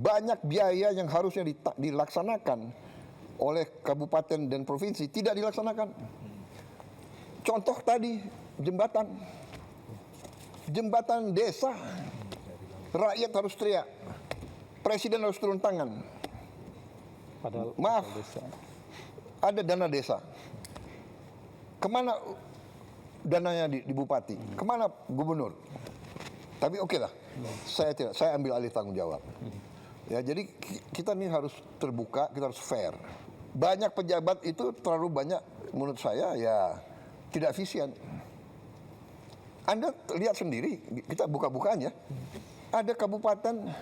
banyak biaya yang harusnya dilaksanakan oleh kabupaten dan provinsi tidak dilaksanakan. Contoh tadi jembatan desa, rakyat harus teriak, presiden harus turun tangan. Padahal Maaf, ada dana desa. Kemana dananya di bupati? Kemana gubernur? Tapi oke lah, saya ambil alih tanggung jawab. Ya, jadi kita ini harus terbuka, kita harus fair. Banyak pejabat itu terlalu banyak, menurut saya ya tidak efisien. Anda lihat sendiri, kita buka-bukaan ya. Ada kabupaten,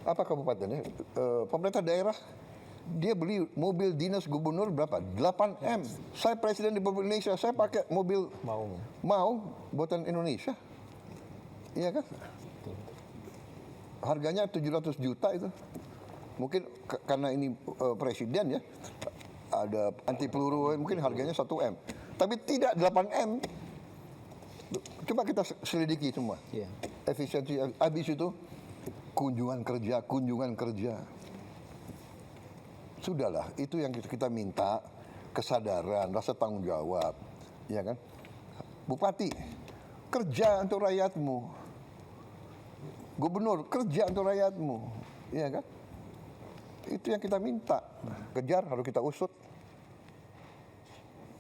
apa kabupatennya? Pemerintah daerah, dia beli mobil dinas gubernur berapa? 8M. Saya presiden di Republik Indonesia, saya pakai mobil mau buatan Indonesia. Iya kan? Harganya 700 juta itu. Mungkin karena ini presiden ya, ada anti peluru, mungkin harganya 1M. Tapi tidak 8M. Coba kita selidiki semua. Efisiensi, habis itu kunjungan kerja. Sudahlah, itu yang kita minta, kesadaran, rasa tanggung jawab. Ya kan? Bupati, kerja untuk rakyatmu. Gubernur, kerja untuk rakyatmu. Ya kan? Itu yang kita minta. Kejar, harus kita usut.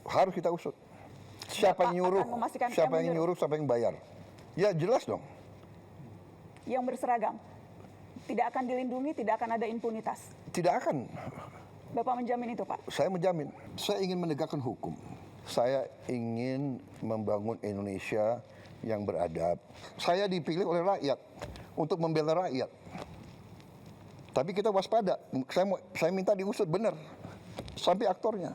Harus kita usut. Siapa yang nyuruh, siapa yang bayar. Ya jelas dong. Yang berseragam. Tidak akan dilindungi, tidak akan ada impunitas. Tidak akan. Bapak menjamin itu, Pak? Saya menjamin. Saya ingin menegakkan hukum. Saya ingin membangun Indonesia yang beradab. Saya dipilih oleh rakyat untuk membela rakyat. Tapi kita waspada. Saya minta diusut benar sampai aktornya.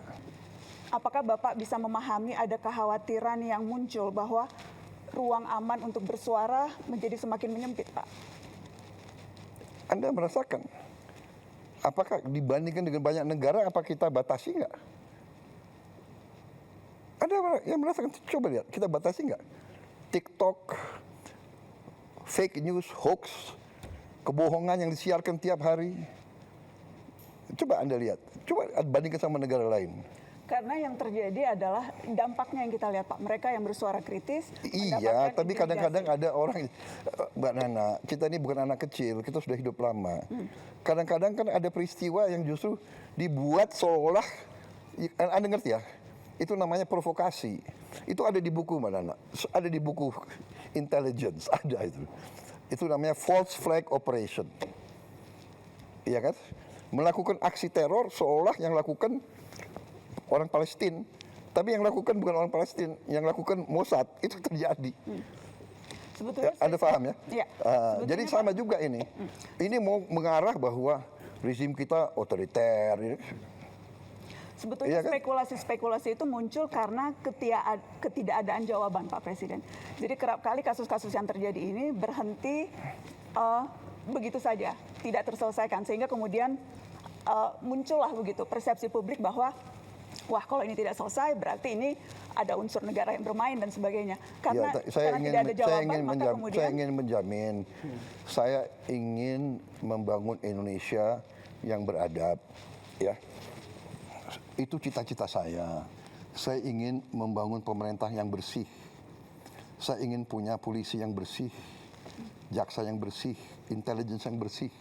Apakah Bapak bisa memahami ada kekhawatiran yang muncul bahwa ruang aman untuk bersuara menjadi semakin menyempit, Pak? Anda merasakan? Apakah dibandingkan dengan banyak negara, apa kita batasi nggak? Ada yang merasakan, coba lihat, kita batasi nggak? TikTok, fake news, hoax, kebohongan yang disiarkan tiap hari. Coba Anda lihat, coba bandingkan sama negara lain. Karena yang terjadi adalah dampaknya yang kita lihat, Pak. Mereka yang bersuara kritis. Iya, tapi kadang-kadang ada orang, Mbak Nana, kita ini bukan anak kecil, kita sudah hidup lama. Kadang-kadang kan ada peristiwa yang justru dibuat seolah, Anda ngerti ya? Itu namanya provokasi. Itu ada di buku, Mbak Nana. Ada di buku intelligence, ada itu. Itu namanya false flag operation. Iya kan? Melakukan aksi teror seolah yang lakukan orang Palestina, tapi yang lakukan bukan orang Palestina, yang lakukan Mossad. Itu terjadi. Sebetulnya Anda paham ya? Ya. Jadi sama juga ini. Ini mau mengarah bahwa rezim kita otoriter. Sebetulnya Iya kan? spekulasi-spekulasi itu muncul karena ketidakadaan jawaban, Pak Presiden. Jadi kerap kali kasus-kasus yang terjadi ini berhenti begitu saja, tidak terselesaikan, sehingga kemudian muncullah begitu persepsi publik bahwa wah, kalau ini tidak selesai berarti ini ada unsur negara yang bermain dan sebagainya. Karena, saya tidak ada jawaban, maka kemudian saya ingin menjamin, saya ingin membangun Indonesia yang beradab, ya. Itu cita-cita saya. Saya ingin membangun pemerintah yang bersih. Saya ingin punya polisi yang bersih, jaksa yang bersih, intelligence yang bersih.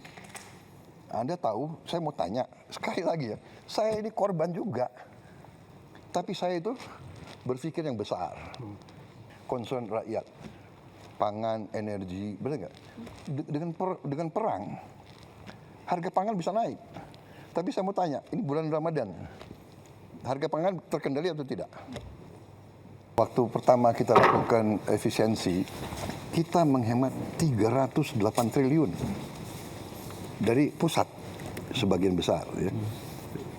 Anda tahu, saya mau tanya sekali lagi ya, saya ini korban juga. Tapi saya itu berpikir yang besar. Concern rakyat, pangan, energi, benar nggak? Dengan perang, harga pangan bisa naik. Tapi saya mau tanya, ini bulan Ramadan, harga pangan terkendali atau tidak? Waktu pertama kita lakukan efisiensi, kita menghemat 308 triliun dari pusat sebagian besar. Ya.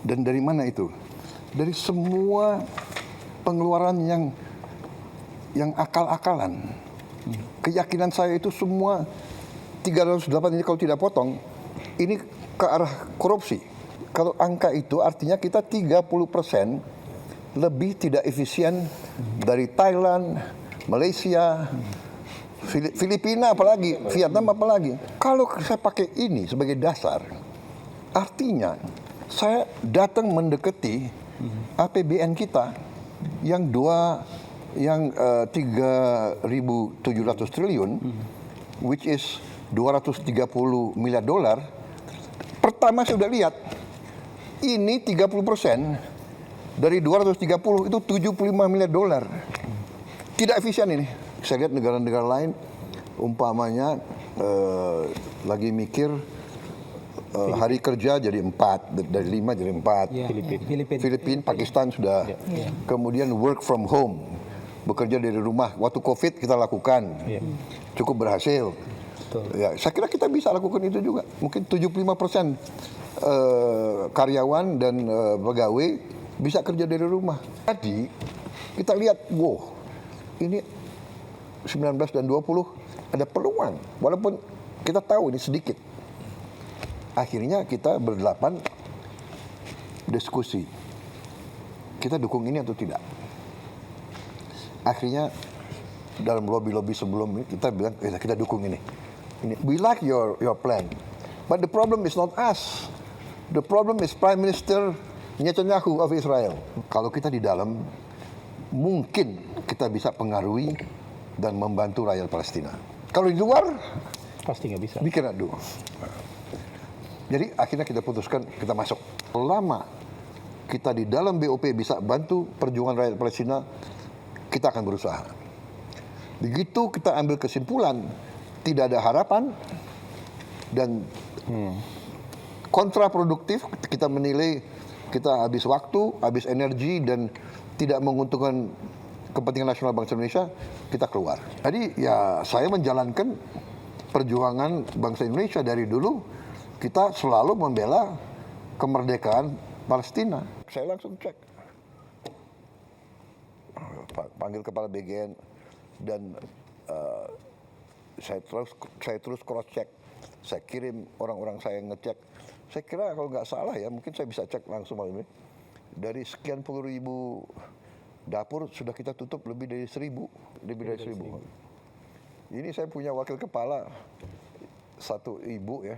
Dan dari mana itu? Dari semua pengeluaran yang akal-akalan. Keyakinan saya itu semua 308 ini kalau tidak potong, ini ke arah korupsi. Kalau angka itu artinya kita 30% lebih tidak efisien dari Thailand, Malaysia, Filipina apalagi, Vietnam apalagi. Kalau saya pakai ini sebagai dasar, artinya saya datang mendekati APBN kita yang 3.700 triliun, which is 230 miliar dolar. Pertama saya sudah lihat, ini 30% dari 230 itu 75 miliar dolar. Tidak efisien ini. Saya lihat negara-negara lain, umpamanya lagi mikir hari kerja jadi 4, dari 5 jadi 4. Ya. Filipina, Pakistan sudah. Kemudian work from home, bekerja dari rumah. Waktu COVID kita lakukan, cukup berhasil. Ya, saya kira kita bisa lakukan itu juga. Mungkin 75% karyawan dan pegawai bisa kerja dari rumah. Tadi kita lihat, wow, ini 19 dan 20 ada peluang. Walaupun kita tahu ini sedikit. Akhirnya kita berdelapan diskusi. Kita dukung ini atau tidak. Akhirnya dalam lobby-lobby sebelum ini kita bilang, kita dukung ini. We like your plan. But the problem is not us. The problem is Prime Minister Netanyahu of Israel. Kalau kita di dalam, mungkin kita bisa pengaruhi dan membantu rakyat Palestina. Kalau di luar, Pasti nggak bisa. we cannot do. Jadi akhirnya kita putuskan kita masuk. Selama kita di dalam BOP bisa bantu perjuangan rakyat Palestina, kita akan berusaha. Begitu kita ambil kesimpulan, tidak ada harapan dan kontraproduktif, kita menilai kita habis waktu, habis energi dan tidak menguntungkan kepentingan nasional bangsa Indonesia, kita keluar. Jadi ya saya menjalankan perjuangan bangsa Indonesia dari dulu. Kita selalu membela kemerdekaan Palestina. Saya langsung cek, panggil kepala BGN dan saya terus cross check. Saya kirim orang-orang saya ngecek. Saya kira kalau nggak salah ya, mungkin saya bisa cek langsung malam ini. Dari sekian puluh ribu dapur sudah kita tutup lebih dari 1.000, lebih dari 1.000. Ini saya punya wakil kepala, satu ibu ya,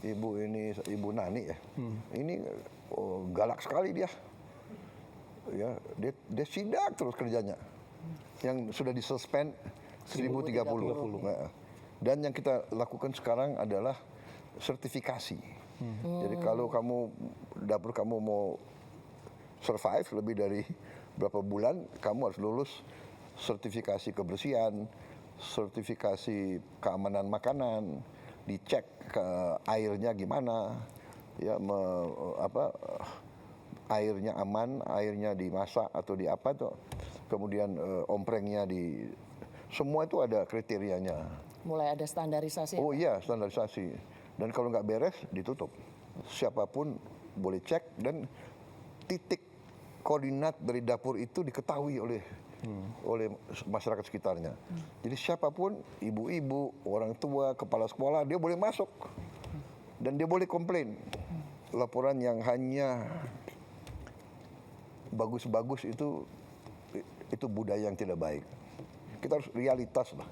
ibu Nani ya. Ini galak sekali dia. Ya, dia sidak terus kerjanya. Yang sudah disuspend 1.030. Nah, dan yang kita lakukan sekarang adalah sertifikasi. Jadi kalau dapur kamu mau survive lebih dari berapa bulan, kamu harus lulus sertifikasi kebersihan, sertifikasi keamanan makanan, dicek ke airnya gimana, ya airnya aman, airnya dimasak atau di apa tuh, kemudian omprengnya semua itu ada kriterianya. Mulai ada standarisasi. Oh iya, standarisasi. Dan kalau nggak beres ditutup. Siapapun boleh cek dan titik koordinat dari dapur itu diketahui oleh masyarakat sekitarnya. Jadi siapapun, ibu-ibu, orang tua, kepala sekolah, dia boleh masuk. Dan dia boleh komplain. Laporan yang hanya bagus-bagus itu budaya yang tidak baik. Kita harus realitas lah.